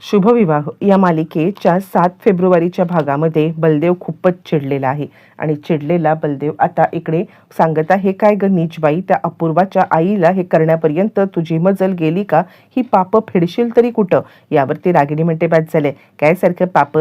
शुभविवाह या मालिकेच्या 7 फेब्रुवारीच्या भागामध्ये बलदेव खूपच चिडलेला आहे आणि चिडलेला बलदेव आता इकडे सांगत आहे, काय ग नीचबाई, त्या अपूर्वाच्या आईला हे करण्यापर्यंत तुझी मजल गेली का? ही पाप फेडशील तरी कुठं? यावरती रागिणी म्हणते, बाद झाले, काय सारखं पाप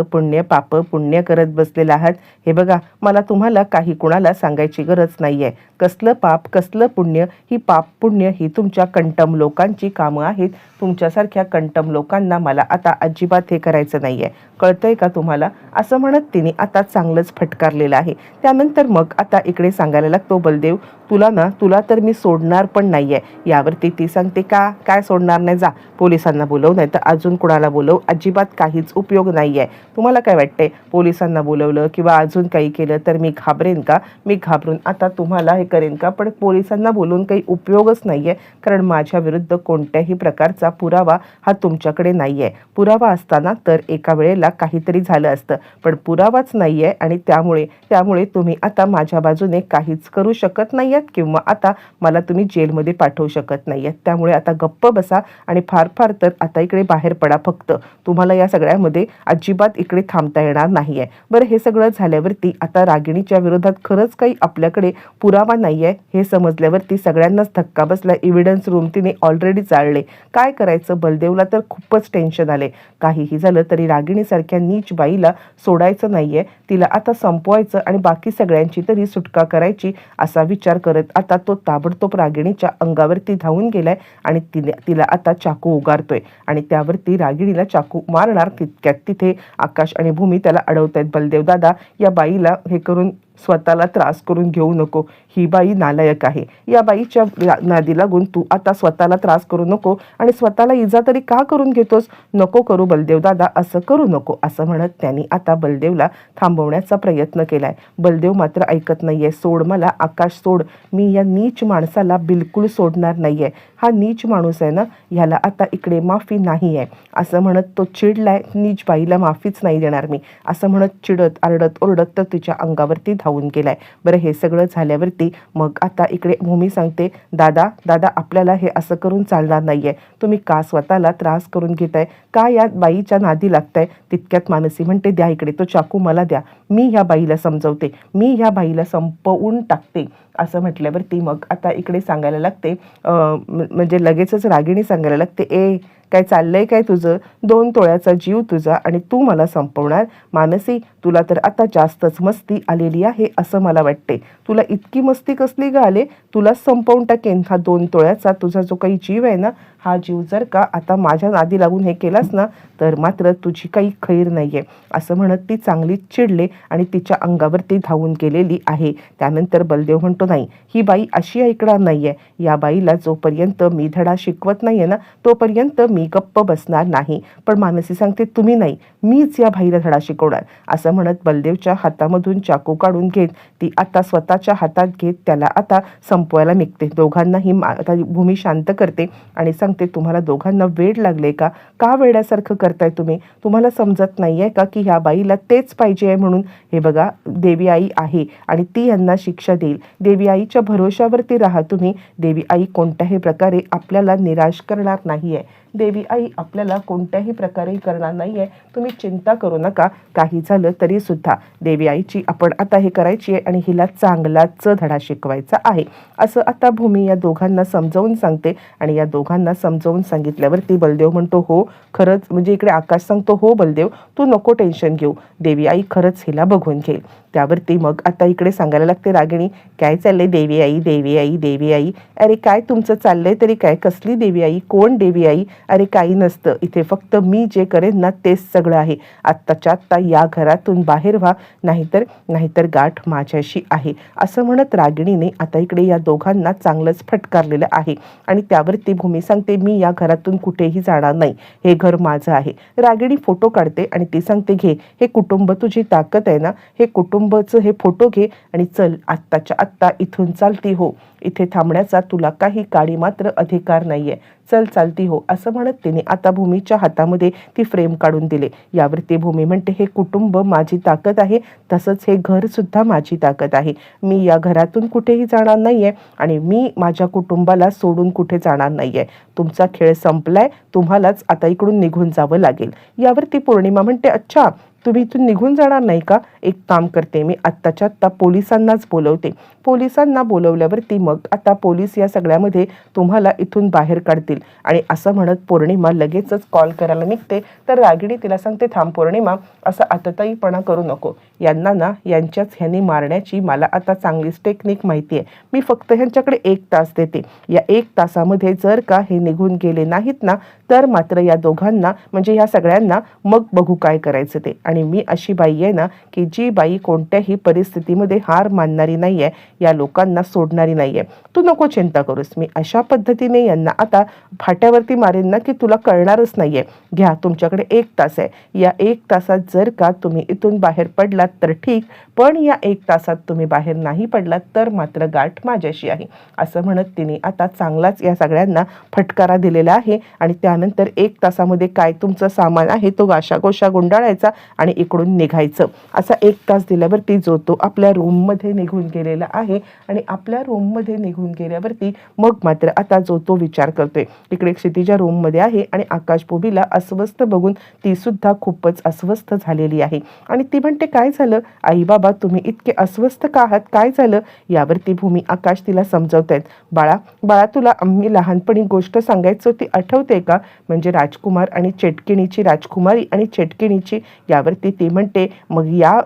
पुण्य करत बसलेला आहात? हे बघा, मला तुम्हाला काही कुणाला सांगायची गरज नाहीये. कसलं पाप कसलं पुण्य? ही पाप पुण्य ही तुमच्या कंटम लोकांची कामं आहेत. तुमच्यासारख्या कंटम लोकांना मला आता अजिबात हे करायचं नाहीये, कळतंय का तुम्हाला? असं म्हणत तिने आता चांगलंच फटकारलेलं आहे. त्यानंतर मग आता इकडे सांगायला लागतो बलदेव, तुला तर मी सोडणार पण नाहीये. यावरती ती सांगते, काय सोडणार नाही? जा पोलिसांना बोलव, नाही तर अजून कुणाला बोलव, अजिबात काहीच उपयोग नाहीये. तुम्हाला काय वाटतंय, पोलिसांना बोलवलं किंवा अजून काही केलं तर मी घाबरेन का? मी घाबरून आता तुम्हाला हे करेन का? पण पोलिसांना बोलून काही उपयोगच नाहीये, कारण माझ्या विरुद्ध कोणत्याही प्रकारचा पुरावा हा तुमच्याकडे नाहीये. पुरावा असताना तर एका वेळेला काहीतरी झालं असतं, पण पुरावाच नाहीये आणि त्यामुळे तुम्ही आता माझ्या बाजूने काहीच करू शकत नाहीयेत किंवा आता मला तुम्ही जेलमध्ये पाठवू शकत नाहीयेत. त्यामुळे आता गप्प बसा आणि फार तर आता इकडे बाहेर पडा. फक्त तुम्हाला या सगळ्यामध्ये अजिबात इकडे थांबता येणार नाहीये. बरं, हे सगळं झाल्यावरती आता रागिणीच्या विरोधात खरंच काही आपल्याकडे पुरावा नाहीये हे समजल्यावरती सगळ्यांनाच धक्का बसला. एव्हिडन्स रूम तिने ऑलरेडी जाळले. काय करायचं? बलदेवला तर खूपच टेन्शन आले. काहीही झालं तरी रागिणीसारख्या नीच बाईला सोडायचं नाहीये, तिला आता संपवायचं आणि बाकी सगळ्यांची तरी सुटका करायची असा विचार करत आता तो ताबडतोब रागिणीच्या अंगावरती धावून गेलाय आणि तिला आता चाकू उगारतोय आणि त्यावरती रागिणीला चाकू मारणार. तितक्यात तिथे आकाश आणि भूमी त्याला अडवतायत. बलदेव दादा, या बाईला हे करून स्वतःला त्रास करून घेऊ नको. ही बाई नालायक आहे. या बाईच्या नादी लागून तू आता स्वतःला त्रास करू नको आणि स्वतःला इजा तरी का करून घेतोस? नको करू बलदेव दादा, असं करू नको, असं म्हणत त्यांनी आता बलदेवला थांबवण्याचा प्रयत्न केलाय. बलदेव मात्र ऐकत नाहीये. सोड मला आकाश, सोड. मी या नीच माणसाला बिलकुल सोडणार नाहीये. हा नीच माणूस आहे ना, ह्याला आता इकडे माफी नाही आहे, असं म्हणत तो चिडलाय. नीच बाईला माफीच नाही देणार मी, असं म्हणत चिडत आरडत ओरडत तर तिच्या अंगावरती धावून गेलाय. बरं, हे सगळं झाल्यावरती मग आता इकडे भूमी सांगते, दादा आपल्याला हे असं करून चालणार नाहीये. तुम्ही का स्वतःला त्रास करून घेताय? का या बाईच्या नादी लागताय? तितक्यात मानसी म्हणते, द्या इकडे तो चाकू, मला द्या. मी ह्या बाईला समजवते, मी ह्या बाईला संपवून टाकते, असं म्हटल्यावरती मग आता इकडे सांगायला लागते, म्हणजे लगेचच रागिणी सांगायला लागते, काय चाललंय काय तुझं? 2 तोळ्याचा जीव तुझा आणि तू मला संपवणार? मानसी, तुला तर आता जास्तच मस्ती आलेली आहे असं मला वाटते. तुला इतकी मस्ती कसली ग आले? तुला संपवून टाकेन. हा 2 तोळ्याचा तुझा जो काही जीव आहे ना, हा जीव जर का आता माझ्या नादी लागून हे केलास ना, तर मात्र तुझी काही खैर नाहीये, असं म्हणत ती चांगलीच चिडले आणि तिच्या अंगावरती धावून गेलेली आहे. त्यानंतर बलदेव म्हणतो, नाही, ही बाई अशी ऐकणार नाहीये. या बाईला जोपर्यंत मी धडा शिकवत नाहीये ना, तोपर्यंत मी गप्प बसणार नाही. पण मानसी सांगते, तुम्ही नाही, मीच या बाईला धडा शिकवणार, असं म्हणत बलदेवच्या हातामधून चाकू काढून घेत ती आता स्वतःच्या हातात घेत त्याला आता संपवायला निघते. दोघांनाही आता भूमी शांत करते आणि सांगते, तुम्हाला दोघांना वेड लागले का? का वेड्यासारखं करताय तुम्ही? तुम्हाला समजत नाहीये का की ह्या बाईला तेच पाहिजे आहे म्हणून? हे बघा, देवी आई आहे आणि ती यांना शिक्षा देईल. देवी आईच्या भरोशावरती राहा तुम्ही. देवी आई कोणत्याही प्रकारे आपल्याला निराश करणार नाहीये. देवी आई आपल्याला कोणत्याही प्रकारे करणार नाहीये. तुम्ही चिंता करू नका. काही झालं तरी सुद्धा देवी आईची आपण आता हे करायची आहे आणि हिला चांगलाच धडा शिकवायचा आहे, असं आता भूमी या दोघांना समजावून सांगते. आणि या दोघांना समजावून सांगितल्यावरती बलदेव म्हणतो, हो खरंच, म्हणजे इकडे आकाश सांगतो, हो बलदेव, तू नको टेन्शन घेऊ, देवी आई खरंच हिला बघून घेईल. त्यावरती मग आता इकडे सांगायला लागते रागिणी, काय चाललंय? देवी आई. अरे काय तुमचं चाललंय तरी काय? कसली देवी आई? कोण देवी आई? अरे काही नसतं इथे, फक्त मी जे करेन ना तेच सगळं आहे. आत्ताच्या आत्ता या घरातून बाहेर व्हा, नाहीतर गाठ माझ्याशी आहे, असं म्हणत रागिणीने आता इकडे या दोघांना चांगलंच फटकारलेलं आहे. आणि त्यावरती भूमी सांगते, मी या घरातून कुठेही जाणार नाही, हे घर माझं आहे. रागिणी फोटो काढते आणि ती सांगते, घे, हे कुटुंब तुझी ताकद आहे ना, हे कुटुंबाचं हे फोटो घे आणि चल, आत्ताच्या आत्ता इथून चालती हो. इथे थांबण्याचा तुला काही काडी मात्र अधिकार नाहीये. चल चालती हो, असं म्हणत तिने आता भूमीच्या हातामध्ये ती फ्रेम काढून दिले. यावरती भूमी म्हणते, हे कुटुंब माझी ताकद आहे, तसंच हे घर सुद्धा माझी ताकद आहे. मी या घरातून कुठेही जाणार नाहीये आणि मी माझ्या कुटुंबाला सोडून कुठे जाणार नाहीये. तुमचा खेळ संपलाय, तुम्हालाच आता इकडून निघून जावं लागेल. यावरती पौर्णिमा म्हणते, अच्छा तुम्ही इथून निघून जाणार नाही का? एक काम करते, मी आत्ताच्या आत्ता पोलिसांनाच बोलवते. पोलिसांना बोलवल्यावरती मग आता पोलीस या सगळ्यामध्ये तुम्हाला इथून बाहेर काढतील. आणि असं म्हणत पौर्णिमा लगेचच कॉल करायला निघते. तर रागिणी तिला सांगते, थांब पौर्णिमा, असं आतताईपणा करू नको. यांना ना ह्यांनी मारण्याची मला आता चांगलीच टेक्निक माहिती आहे. मी फक्त ह्यांच्याकडे 1 तास देते. या 1 तासामध्ये जर का हे निघून गेले नाहीत ना, तर मात्र या दोघांना म्हणजे ह्या सगळ्यांना मग बघू काय करायचं ते. आणि मी अशी बाई आहे ना, की जी बाई कोणत्याही परिस्थितीमध्ये हार मानणारी नाहीये, या लोकांना सोडणारी नाहीये. तू नको चिंता करूस. मी अशा पद्धतीने यांना आता फाट्यावरती मारेन ना, की तुला कळणारच नाहीये. घ्या, तुमच्याकडे 1 तास आहे. या 1 तासात जर का तुम्ही इथून बाहेर पडलात तर ठीक, पण या 1 तासात तुम्ही बाहेर नाही पडलात तर मात्र गाठ माझ्याशी आहे. असं म्हणत तिने आता चांगलाच या सगळ्यांना फटकारा दिलेला आहे. आणि त्यानंतर 1 तासामध्ये काय तुमचं सामान आहे तो गाशागोशा गुंडाळायचा आणि इकडून निघायचं. असा 1 तास दिल्यावरती जो तो आपल्या रूममध्ये निघून गेलेला आहे. आणि आपल्या रूममध्ये निघून गेल्यावरती मग मात्र आता जो तो विचार करतोय. इकडे क्षितिजा रूममध्ये आहे आणि आकाश भूमीला अस्वस्थ बघून ती सुद्धा खूपच अस्वस्थ झालेली आहे. आणि ती म्हणते, काय झालं आई बाबा, तुम्ही इतके अस्वस्थ का आहात, काय झालं? यावरती भूमी आकाश तिला समजवतायत. बाळा तुला आम्ही लहानपणी गोष्ट सांगायचो ती आठवते का? म्हणजे राजकुमार आणि चेटकिणीची, राजकुमारी आणि चेटकिणीची. यावरती ती म्हणते, मग या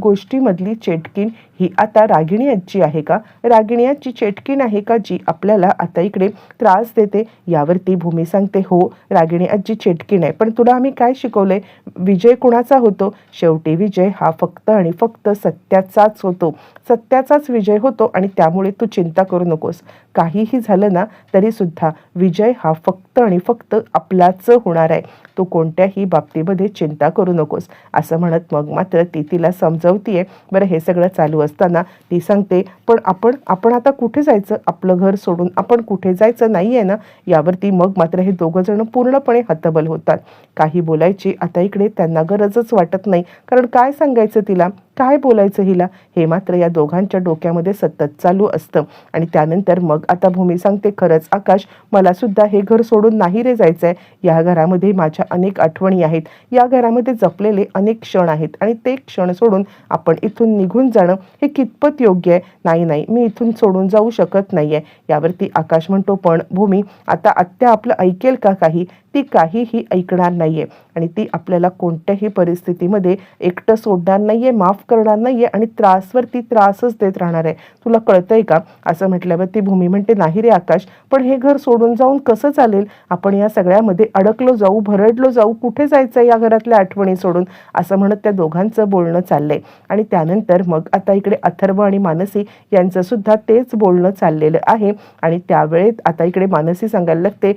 गोष्टीमधली चेटकीण ही आता रागिणी आजी आहे का? रागिणी आजी चेटकीण आहे का, जी आपल्याला आता इकडे त्रास देते? यावरती भूमी सांगते, हो रागिणी आजी चेटकीण आहे, पण तुला आम्ही काय शिकवलंय? विजय कुणाचा होतो? शेवटी विजय हा फक्त आणि फक्त सत्याचाच होतो. सत्याचाच विजय होतो. आणि त्यामुळे तू चिंता करू नकोस. काहीही झालं ना तरी सुद्धा विजय हा फक्त आणि फक्त आपलाच होणार आहे. तू कोणत्याही बाबतीमध्ये चिंता करू नकोस. असं म्हणत मग मात्र ती तिला समजवतीये. बरं, हे सगळं चालू असताना ती सांगते, पण आपण आता कुठे जायचं? आपलं घर सोडून आपण कुठे जायचं नाही आहे ना? यावरती मग मात्र हे दोघं जण पूर्णपणे हतबल होतात. काही बोलायची आता इकडे त्यांना गरजच वाटत नाही. कारण काय सांगायचं तिला, काय बोलायचं हिला, हे मात्र या दोघांच्या डोक्यामध्ये सतत चालू असतं. आणि त्यानंतर मग आता भूमी सांगते, खरंच आकाश, मला सुद्धा हे घर सोडून नाही रे जायचं आहे. या घरामध्ये माझ्या अनेक आठवणी आहेत, या घरामध्ये जपलेले अनेक क्षण आहेत. आणि ते क्षण सोडून आपण इथून निघून जाणं हे कितपत योग्य आहे? नाही, मी इथून सोडून जाऊ शकत नाही आहे. यावरती आकाश म्हणतो, पण भूमी, आता आत्या आपलं ऐकेल का काही? ती काहीही ऐकणार नाहीये. आणि ती आपल्याला कोणत्याही परिस्थितीमध्ये एकटं सोडणार नाहीये, माफ करणार नाहीये आणि त्रासवरती त्रासच देत राहणार आहे. तुला कळतंय का? असं म्हटल्यावर ती भूमी म्हणते, नाही रे आकाश, पण हे घर सोडून जाऊन कसं चालेल? आपण या सगळ्यामध्ये अडकलो जाऊ, भरडलो जाऊ, कुठे जायचं या घरातल्या आठवणी सोडून? असं म्हणत त्या दोघांचं बोलणं चाललंय. आणि त्यानंतर मग आता इकडे अथर्व आणि मानसी यांचं सुद्धा तेच बोलणं चाललेलं आहे. आणि त्यावेळेत आता इकडे मानसी सांगायला लागते,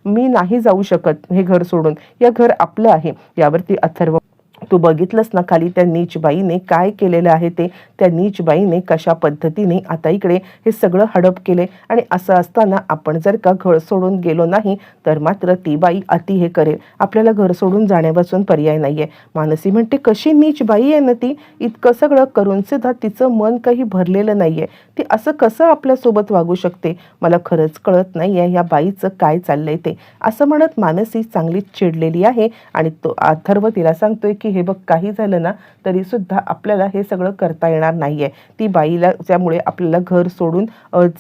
मी नाही जाऊ शकत हे घर सोडून, हे घर आपलं आहे. यावरती अथर्व, तू बघितलंस ना खाली त्या नीचबाईने काय केलेलं आहे ते? त्या नीचबाईने कशा पद्धतीने आता इकडे हे सगळं हडप केले. आणि असं असताना आपण जर का घर सोडून गेलो नाही तर मात्र ती बाई अति हे करेल. आपल्याला घर सोडून जाण्यापासून पर्याय नाहीये. मानसी म्हणते, कशी नीचबाई आहे ना ती, इतकं सगळं करून सुद्धा तिचं मन काही भरलेलं नाहीये. ती असं कसं आपल्यासोबत वागू शकते? मला खरंच कळत नाहीये या बाईचं काय चाललंय ते. असं म्हणत मानसी चांगलीच चिडलेली आहे. आणि तो अथर्व तिला सांगतोय की हे बघ, काही झालं ना तरी सुद्धा आपल्याला हे सगळं करता येणार नाहीये. ती बाईला, त्यामुळे आपल्याला घर सोडून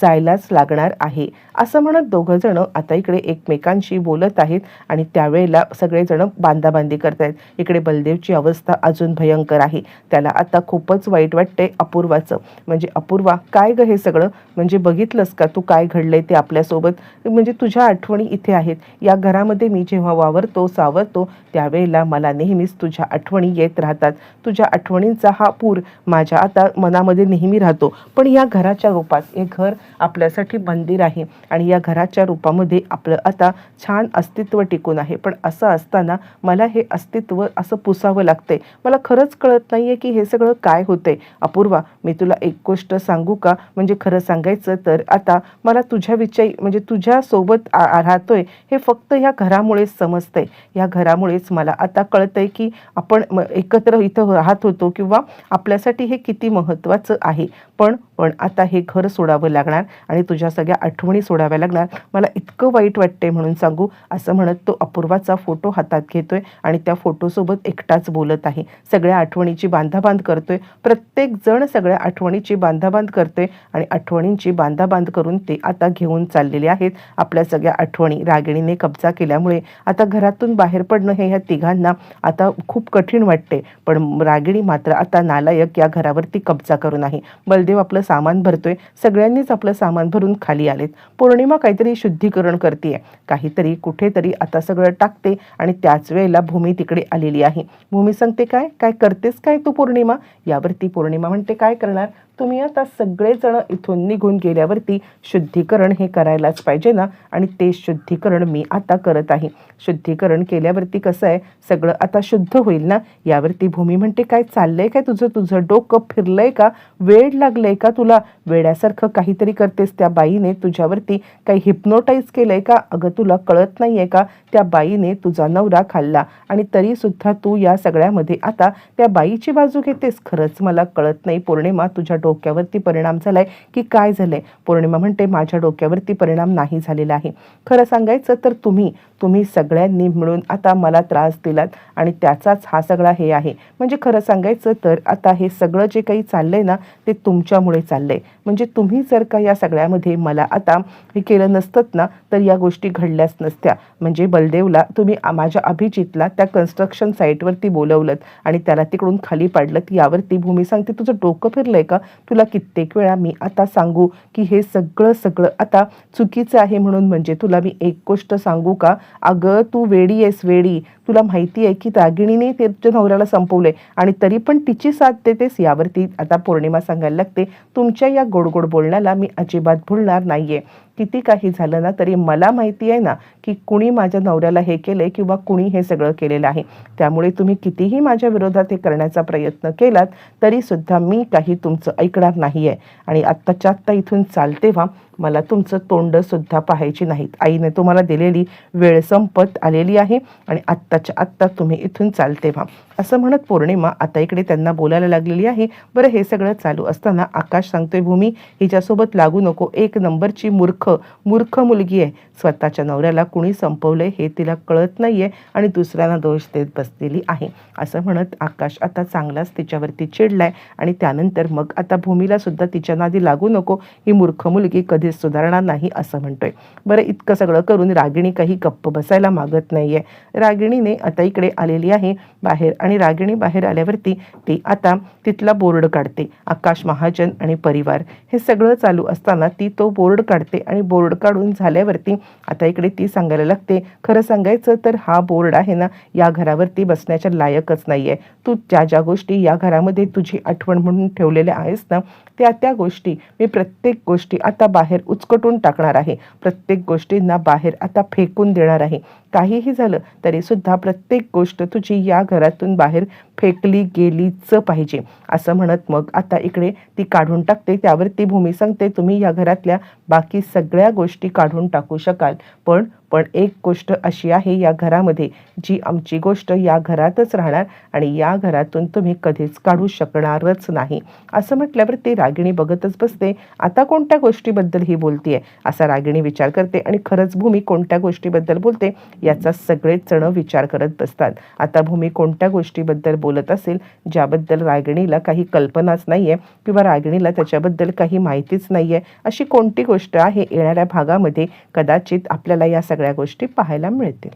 जायलाच लागणार आहे. असं म्हणत दोघं जण आता इकडे एकमेकांशी बोलत आहेत. आणि त्यावेळेला सगळेजण बांधाबांधी करतायत. इकडे बलदेवची अवस्था अजून भयंकर आहे. त्याला आता खूपच वाईट वाटते अपूर्वाचं. म्हणजे अपूर्वा, काय ग हे सगळं? म्हणजे बघितलंस का तू काय घडलंय ते आपल्यासोबत? म्हणजे तुझ्या आठवणी इथे आहेत. या घरामध्ये मी जेव्हा वावरतो, सावरतो, त्यावेळेला मला नेहमीच तुझ्या आठवणी येत राहतात. तुझ्या आठवणींचा हा पूर माझ्या आता मनामध्ये नेहमी राहतो. पण या घराच्या रूपात, हे घर आपल्यासाठी मंदिर आहे आणि या घराच्या रूपामध्ये आपलं आता छान अस्तित्व टिकून आहे. पण असं असताना मला हे अस्तित्व असं पुसावं लागतंय. मला खरंच कळत नाहीये की हे सगळं काय होतंय. अपूर्वा, मी तुला एक गोष्ट सांगू का? म्हणजे खरं सांगायचं तर आता मला तुझ्याविषयी म्हणजे तुझ्यासोबत राहतोय हे फक्त ह्या घरामुळेच समजतंय. ह्या घरामुळेच मला आता कळतंय की आपण एकत्र इथं राहत होतो किंवा आपल्यासाठी हे किती महत्त्वाचं आहे. पण आता हे घर सोडावं लागणार आणि तुझ्या सगळ्या आठवणी सोडाव्या लागणार. मला इतकं वाईट वाटतंय म्हणून सांगू, असं म्हणत तो अपूर्वाचा फोटो हातात घेतोय आणि त्या फोटोसोबत एकटाच बोलत आहे. सगळ्या आठवणीची बांधाबांध करतोय. प्रत्येक जण सगळ्या आठवणीची बांधाबांध करतोय आणि आठवणींची बांधाबांध करून ते आता घेऊन चाललेले आहेत आपल्या सगळ्या आठवणी. रागिणीने कब्जा केल्यामुळे आता घरातून बाहेर पडणं हे ह्या तिघांना आता खूप कठीण वाटते. पण रागिणी मात्र आता नालायक या घरावरती कब्जा करून आहे. बलदेव आपलं सामान भरतोय. सगळ्यांनीच आपलं सामान भरून खाली आलेत. पौर्णिमा काहीतरी शुद्धीकरण करते, काहीतरी कुठेतरी आता सगळं टाकते आणि त्याच वेळेला भूमी तिकडे आलेली आहे. भूमी सांगते, काय काय करतेस काय तू पौर्णिमा? यावरती पौर्णिमा म्हणते, काय करणार तुम्ही आता सगळेजण इथून निघून गेल्यावरती शुद्धीकरण हे करायलाच पाहिजे ना, आणि ते शुद्धीकरण मी आता करत आहे. शुद्धीकरण केल्यावरती कसं आहे, सगळं आता शुद्ध होईल ना. यावरती भूमी म्हणते, काय चाललंय काय तुझं डोकं फिरलंय का? वेड लागलंय का तुला? वेड्यासारखं काहीतरी करतेस. त्या बाईने तुझ्यावरती काही हिप्नोटाईज केलंय का? अगं तुला कळत नाहीये का, त्या बाईने तुझा नवरा खाल्ला आणि तरी सुद्धा तू या सगळ्यामध्ये आता त्या बाईची बाजू घेतेस. खरंच मला कळत नाही पौर्णिमा, तुझ्या डोक्यावरती परिणाम झालाय की काय झालंय? पौर्णिमा म्हणते, माझ्या डोक्यावरती परिणाम नाही झालेला आहे. खरं सांगायचं तर तुम्ही सगळ्यांनी मिळून आता मला त्रास दिलात आणि त्याचाच हा सगळा हे आहे. म्हणजे खरं सांगायचं तर आता हे सगळं जे काही चाललंय ना, ते तुमच्यामुळे चाललंय. म्हणजे तुम्ही जर का या सगळ्यामध्ये मला आता हे केलं नसतं ना, तर या गोष्टी घडल्याच नसत्या. म्हणजे बलदेवला तुम्ही माझ्या अभिजितला त्या कन्स्ट्रक्शन साईटवरती बोलवलं आणि त्याला तिकडून खाली पाडलं. यावरती भूमी सांगते, तुझं डोकं फिरलंय का? तुला कित्येक वेळा मी आता सांगू की हे सगळं आता चुकीचं आहे म्हणून? म्हणजे तुला मी एक गोष्ट सांगू का? अगं तू वेडी आहेस, वेडी. तुला माहिती आहे की रागिणीने तुझ्या नवऱ्याला संपवलंय आणि तरी पण तिची साथ देतेस. यावरती आता पौर्णिमा सांगायला लागते, तुमच्या या गोड बोलण्याला मी अजिबात भुलणार नाहीये. किती काही झालं ना तरी मला माहिती आहे ना की कुणी माझ्या नवऱ्याला हे केलंय किंवा कुणी हे सगळं केलेलं आहे. त्यामुळे तुम्ही कितीही माझ्या विरोधात हे करण्याचा प्रयत्न केलात तरी सुद्धा मी काही तुमचं ऐकणार नाहीये आणि आत्ताच्या आत्ता इथून चालते व्हा. मला तुमचं तोंड सुद्धा पाहायची नाहीत. आईने तुम्हाला दिलेली वेळ संपत आलेली आहे आणि आत्ताच्या आत्ता तुम्ही इथून चालते व्हा, असं म्हणत पौर्णिमा आता इकडे त्यांना बोलायला लागलेली आहे. बरं, हे सगळं चालू असताना आकाश सांगतोय, भूमी हिच्यासोबत लागू नको. एक नंबरची मूर्ख मुलगी आहे. स्वतःच्या नवऱ्याला कुणी संपवलंय हे तिला कळत नाहीये आणि दुसऱ्यांना दोष देत बसलेली आहे. असं म्हणत आकाश आता चांगलाच तिच्यावरती चिडलाय आणि त्यानंतर मग आता भूमीला सुद्धा तिच्या नादी लागू नको, ही मूर्ख मुलगी कधीच सुधारणार नाही असं म्हणतोय. बरं, इतकं सगळं करून रागिणी काही गप्प बसायला मागत नाहीये. रागिणीने आता इकडे आलेली आहे बाहेर आणि रागिणी बाहेर आल्यावरती ती आता तिथला बोर्ड काढते, आकाश महाजन आणि परिवार. हे सगळं चालू असताना ती तो बोर्ड काढते आणि बोर्ड काढून झाल्यावरती आता इकडे ती सांगायला लागते, खरं सांगायचं तर हा बोर्ड आहे ना, या घरावरती बसण्याच्या लायकच नाहीये. तू ज्या गोष्टी या घरामध्ये तुझी आठवण म्हणून ठेवलेल्या आहेस ना, त्या गोष्टी मी प्रत्येक गोष्टी आता बाहेर उचकटून टाकणार आहे. प्रत्येक गोष्टींना बाहेर आता फेकून देणार आहे. काहीही झालं तरी सुद्धा प्रत्येक गोष्ट तुझी या घरातून बाहेर फेकली गेलीच पाहिजे, असं म्हणत मग आता इकडे ती काढून टाकते. त्यावरती भूमी सांगते, तुम्ही या घरातल्या बाकी सगळ्या गोष्टी काढून टाकू शकाल, पण एक गोष्ट अशी आहे या घरामध्ये, जी आमची गोष्ट या घरातच राहणार आणि या घरातून तुम्ही कधीच काढू शकणारच नाही. असं म्हटल्यावर ते रागिणी बघतच बसते. आता कोणत्या गोष्टीबद्दल ही बोलतीये असा रागिणी विचार करते आणि खरंच भूमी कोणत्या गोष्टीबद्दल बोलते याचा सगळेच जण विचार करत बसतात. आता भूमी कोणत्या गोष्टीबद्दल बोलत असेल ज्याबद्दल रागिणीला काही कल्पनाच नाहीये किंवा रागिणीला त्याच्याबद्दल काही माहितीच नाहीये, अशी कोणती गोष्ट आहे येणाऱ्या भागामध्ये कदाचित आपल्याला या सगळ्या गोष्टी पाहायला मिळतील.